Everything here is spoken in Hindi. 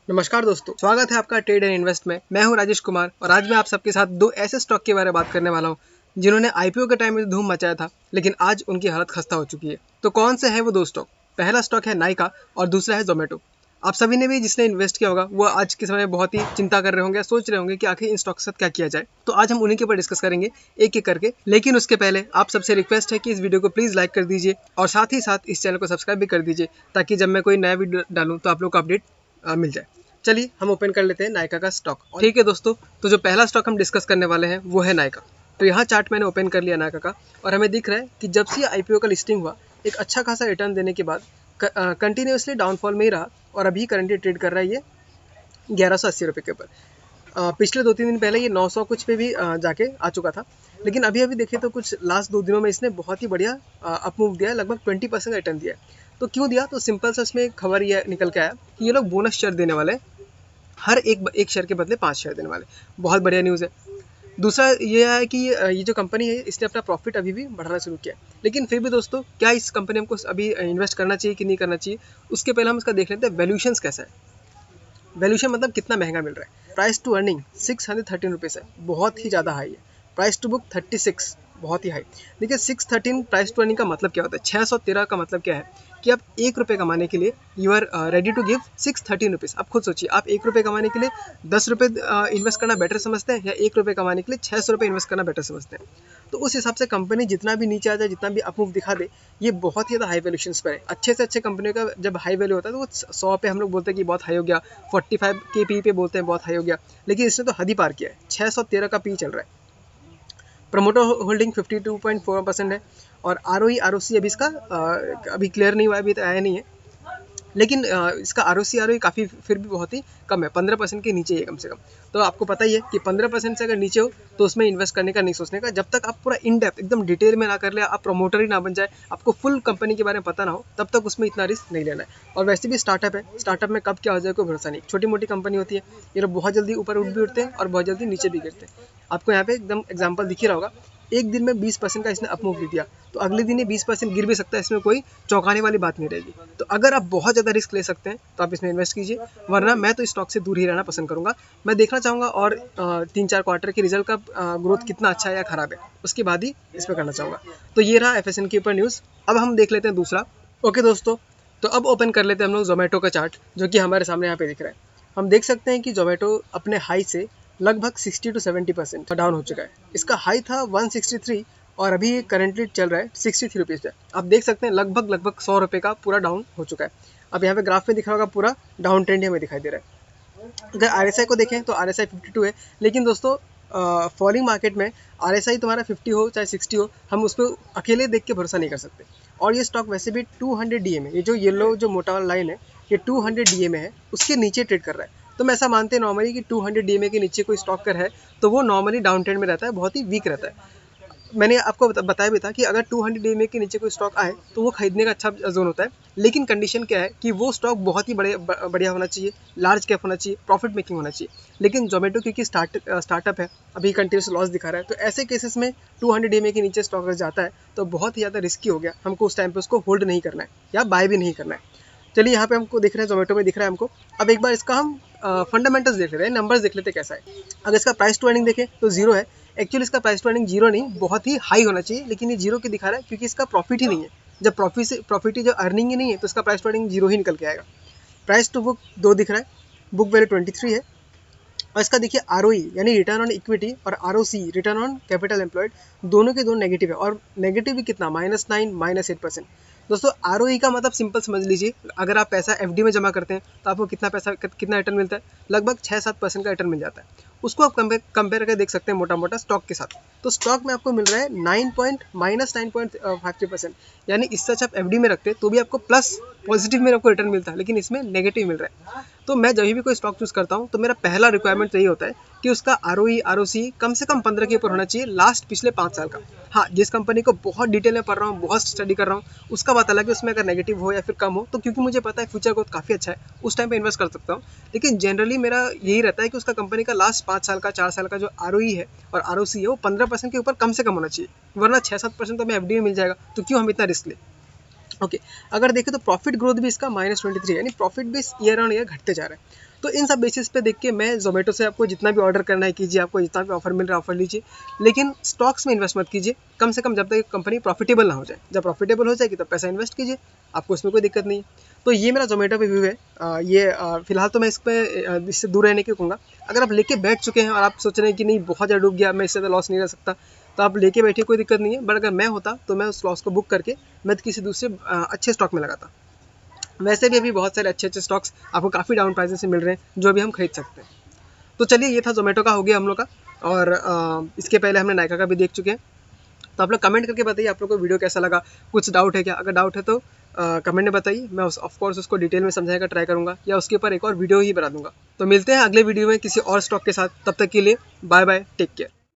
नमस्कार दोस्तों, स्वागत है आपका ट्रेड एंड इन्वेस्ट में। मैं हूं राजेश कुमार और आज मैं आप सबके साथ दो ऐसे स्टॉक के बारे में बात करने वाला हूं जिन्होंने आईपीओ के टाइम में धूम मचाया था, लेकिन आज उनकी हालत खस्ता हो चुकी है। तो कौन से हैं वो दो स्टॉक? पहला स्टॉक है नाइका और दूसरा है जोमेटो। आप सभी ने भी जिसने इन्वेस्ट किया होगा वो आज के समय में बहुत ही चिंता कर रहे होंगे, सोच रहे होंगे कि आखिर इन स्टॉक के साथ क्या किया जाए। तो आज हम उन्हीं के ऊपर डिस्कस करेंगे एक एक करके, लेकिन उसके पहले आप सबसे रिक्वेस्ट है कि इस वीडियो को प्लीज लाइक कर दीजिए और साथ ही साथ इस चैनल को सब्सक्राइब भी कर दीजिए, ताकि जब मैं कोई नया वीडियो डालूं तो आप लोग को अपडेट मिल जाए। चलिए हम ओपन कर लेते हैं नाइका का स्टॉक। ठीक है दोस्तों, तो जो पहला स्टॉक हम डिस्कस करने वाले हैं वो है नाइका। तो यहाँ चार्ट मैंने ओपन कर लिया नाइका का और हमें दिख रहा है कि जब से आईपीओ का लिस्टिंग हुआ एक अच्छा खासा रिटर्न देने के बाद कंटिन्यूसली डाउनफॉल में ही रहा और अभी करंटली ट्रेड कर रहा है ये 1180 रुपये के ऊपर। पिछले 2-3 दिन पहले ये 900 कुछ पे भी जाके आ चुका था, लेकिन अभी अभी देखें तो कुछ लास्ट 2 दिनों में इसने बहुत ही बढ़िया अप मूव दिया है, लगभग 20% का रिटर्न दिया है। तो क्यों दिया? तो सिंपल सा इसमें खबर ये निकल के आया कि ये लोग बोनस शेयर देने वाले हैं, हर एक शेयर के बदले 5 शेयर देने वाले। बहुत बढ़िया न्यूज़ है। दूसरा ये है कि ये जो कंपनी है इसने अपना प्रॉफिट अभी भी बढ़ाना शुरू किया है। लेकिन फिर भी दोस्तों, क्या इस कंपनी में हमको अभी इन्वेस्ट करना चाहिए कि नहीं करना चाहिए, उसके पहले हम इसका देख लेते हैं वैल्यूएशंस कैसा है। वैल्यूएशन मतलब कितना महंगा मिल रहा है। प्राइस टू अर्निंग 613 रुपीज़ है, बहुत ही ज़्यादा हाई है। प्राइस टू बुक 36, बहुत ही हाई। देखिए 613 प्राइस टू अर्निंग का मतलब क्या होता है? 613 का मतलब क्या है कि आप 1 रुपये कमाने के लिए you are ready to give 613 rupees. आप खुद सोचिए, आप 1 रुपये कमाने के लिए 10 रुपये इन्वेस्ट करना बेटर समझते हैं या 1 रुपये कमाने के लिए 600 रुपये इन्वेस्ट करना बेटर समझते हैं? तो उस हिसाब से कंपनी जितना भी नीचे आ जाए, जितना भी अप मूव दिखा दे, ये बहुत ही ज़्यादा हाई वैल्यूएशंस पर है। अच्छे से अच्छे कंपनियों का जब हाई वैल्यू होता है तो वो 100 पे हम लोग बोलते हैं कि बहुत हाई हो गया, 45 के पी पे बोलते हैं बहुत हाई हो गया, लेकिन इसने तो हद ही पार किया है। 613 का पी चल रहा है। प्रमोटर होल्डिंग 52.4% है और आरओई आरओसी अभी इसका अभी क्लियर नहीं हुआ है, अभी तो आया नहीं है, लेकिन इसका आरओई काफ़ी फिर भी बहुत ही कम है, 15% के नीचे है कम से कम। तो आपको पता ही है कि 15% से अगर नीचे हो तो उसमें इन्वेस्ट करने का नहीं सोचने का। जब तक आप पूरा इन डेप्थ एकदम डिटेल में ना कर ले, आप प्रमोटर ही ना बन जाए, आपको फुल कंपनी के बारे में पता ना हो, तब तक उसमें इतना रिस्क नहीं लेना है। और वैसे भी स्टार्टअप है, स्टार्टअप में कब क्या हो जाए कोई भरोसा नहीं। छोटी मोटी कंपनी होती है, ये लोग बहुत जल्दी ऊपर उठ भी उठते हैं और बहुत जल्दी नीचे भी गिरते हैं। आपको यहाँ पे एकदम एग्जाम्पल दिख ही रहा होगा, एक दिन में 20% का इसने अपमूव दिया तो अगले दिन ये 20% गिर भी सकता है, इसमें कोई चौंकाने वाली बात नहीं रहेगी। तो अगर आप बहुत ज़्यादा रिस्क ले सकते हैं तो आप इसमें इन्वेस्ट कीजिए, वरना मैं तो स्टॉक से दूर ही रहना पसंद करूंगा। मैं देखना चाहूँगा और 3-4 क्वार्टर के रिजल्ट का ग्रोथ कितना अच्छा है या खराब है, उसके बाद ही इस पर करना चाहूँगा। तो ये रहा एफएसएन के ऊपर न्यूज़। अब हम देख लेते हैं दूसरा। ओके दोस्तों, तो अब ओपन कर लेते हैं हम लोग जोमेटो का चार्ट, जो कि हमारे सामने यहाँ पे दिख रहा है। हम देख सकते हैं कि जोमेटो अपने हाई से लगभग 60 to 70% डाउन हो चुका है। इसका हाई था 163 और अभी करंटली चल रहा है 63 रुपीज़ पे। आप देख सकते हैं लगभग 100 रुपये का पूरा डाउन हो चुका है। अब यहाँ पे ग्राफ में दिख रहा होगा पूरा डाउन ट्रेंड हमें दिखाई दे रहा है। अगर आरएसआई को देखें तो आरएसआई 52 है, लेकिन दोस्तों फॉलिंग मार्केट में आरएसआई तुम्हारा 50 हो चाहे 60 हो, हम उस पर अकेले देख के भरोसा नहीं कर सकते। और ये स्टॉक वैसे भी 200 डीए में, ये जो येलो जो मोटा वाला लाइन है ये 200 डीए में है, उसके नीचे ट्रेड कर रहा है। तो हम ऐसा मानते हैं नॉर्मली कि 200 डीएमए के नीचे कोई स्टॉक कर है तो वो नॉर्मली डाउन ट्रेंड में रहता है, बहुत ही वीक रहता है। मैंने आपको बताया भी था कि अगर 200 डीएमए के नीचे कोई स्टॉक आए तो वो खरीदने का अच्छा जोन होता है, लेकिन कंडीशन क्या है कि वो स्टॉक बहुत ही बढ़िया होना चाहिए, लार्ज कैप होना चाहिए, प्रॉफिट मेकिंग होना चाहिए। लेकिन जोमेटो क्योंकि स्टार्टअप है, अभी कंटिन्यूस लॉस दिखा रहा है, तो ऐसे केसेस में 200 डीएमए के नीचे स्टॉक अगर जाता है तो बहुत ही ज़्यादा रिस्की हो गया, हमको उस टाइम पर उसको होल्ड नहीं करना है या बाय भी नहीं करना है। चलिए यहाँ पे हमको दिख रहा है, जोमेटो में दिख रहा है हमको। अब एक बार इसका हम फंडामेंटल्स देख लेते हैं, नंबर्स देख लेते हैं कैसा है। अगर इसका प्राइस टू अर्निंग देखें तो जीरो है। एक्चुअली इसका प्राइस टू अर्निंग जीरो नहीं, बहुत ही हाई होना चाहिए, लेकिन ये जीरो की दिखा रहा है क्योंकि इसका प्रॉफिट ही नहीं है। जब प्रॉफिट ही जब अर्निंग ही नहीं है तो इसका प्राइस टू अर्निंग जीरो ही निकल के आएगा। प्राइस टू बुक 2 दिख रहा है, बुक वैल्यू 23 है। और इसका देखिए आरओई यानी रिटर्न ऑन इक्विटी और ROC return on capital employed दोनों के दोनों नेगेटिव है, और नेगेटिव भी कितना, -9 -8%। दोस्तों आरओई का मतलब सिंपल समझ लीजिए, अगर आप पैसा एफडी में जमा करते हैं तो आपको कितना रिटर्न मिलता है, लगभग 6-7% का रिटर्न मिल जाता है। उसको आप कंपेयर करके देख सकते हैं मोटा मोटा स्टॉक के साथ। तो स्टॉक में आपको मिल रहा है -9.53%, यानी इससे अच्छा आप एफडी में रखते तो भी आपको प्लस पॉजिटिव में आपको रिटर्न मिलता है, लेकिन इसमें नेगेटिव मिल रहा है। तो मैं जब भी कोई स्टॉक चूज करता हूँ तो मेरा पहला रिक्वायरमेंट यही होता है कि उसका आरओई आरओसी कम से कम 15 के ऊपर होना चाहिए, लास्ट पिछले 5 साल का। हाँ, जिस कंपनी को बहुत डिटेल में पढ़ रहा हूँ, बहुत स्टडी कर रहा हूँ, उसका बात अलग है, उसमें अगर नेगेटिव हो या फिर कम हो तो क्योंकि मुझे पता है फ्यूचर ग्रोथ काफ़ी अच्छा है, उस टाइम पे इन्वेस्ट कर सकता हूँ। लेकिन जनरली मेरा यही रहता है कि उसका कंपनी का लास्ट 5 साल का 4 साल का जो आरओई है और आरओसी है वो 15% के ऊपर कम से कम होना चाहिए, वरना 6-7% तो हमें एफडी में मिल जाएगा, तो क्यों हम इतना रिस्क लें। ओके, अगर देखें तो प्रॉफिट ग्रोथ भी इसका -23 है, यानी प्रॉफिट भी ईयर ऑन ईयर घटते जा रहा है। तो इन सब बेसिस पे देख के मैं जोमेटो से आपको जितना भी ऑर्डर करना है कीजिए, आपको जितना भी ऑफर मिल रहा है ऑफर लीजिए, लेकिन स्टॉक्स में इन्वेस्ट मत कीजिए, कम से कम जब तक कंपनी प्रॉफिटेबल ना हो जाए। जब प्रॉफिटेबल हो जाएगी तब पैसा इन्वेस्ट कीजिए, आपको इसमें कोई दिक्कत नहीं है। तो ये मेरा जोमेटो पे व्यू है। फिलहाल तो मैं इससे दूर रहने की कहूँगा। अगर आप लेके बैठ चुके हैं और आप सोच रहे हैं कि नहीं बहुत ज़्यादा डूब गया, मैं इससे लॉस नहीं रह सकता, तो आप लेके बैठिए, कोई दिक्कत नहीं है। बट अगर मैं होता तो मैं उस लॉस को बुक करके मैं किसी दूसरे अच्छे स्टॉक में लगाता। वैसे भी अभी बहुत सारे अच्छे अच्छे स्टॉक्स आपको काफ़ी डाउन प्राइसेस से मिल रहे हैं जो अभी हम खरीद सकते हैं। तो चलिए, ये था जोमेटो का हो गया हम लोग का, और इसके पहले हमने नायका का भी देख चुके हैं। तो आप लोग कमेंट करके बताइए आप लोग को वीडियो कैसा लगा, कुछ डाउट है क्या? अगर डाउट है तो कमेंट में बताइए, मैं ऑफकोर्स उसको डिटेल में समझाने का ट्राई करूँगा या उसके ऊपर एक और वीडियो ही बना दूंगा। तो मिलते हैं अगले वीडियो में किसी और स्टॉक के साथ, तब तक के लिए बाय बाय, टेक केयर।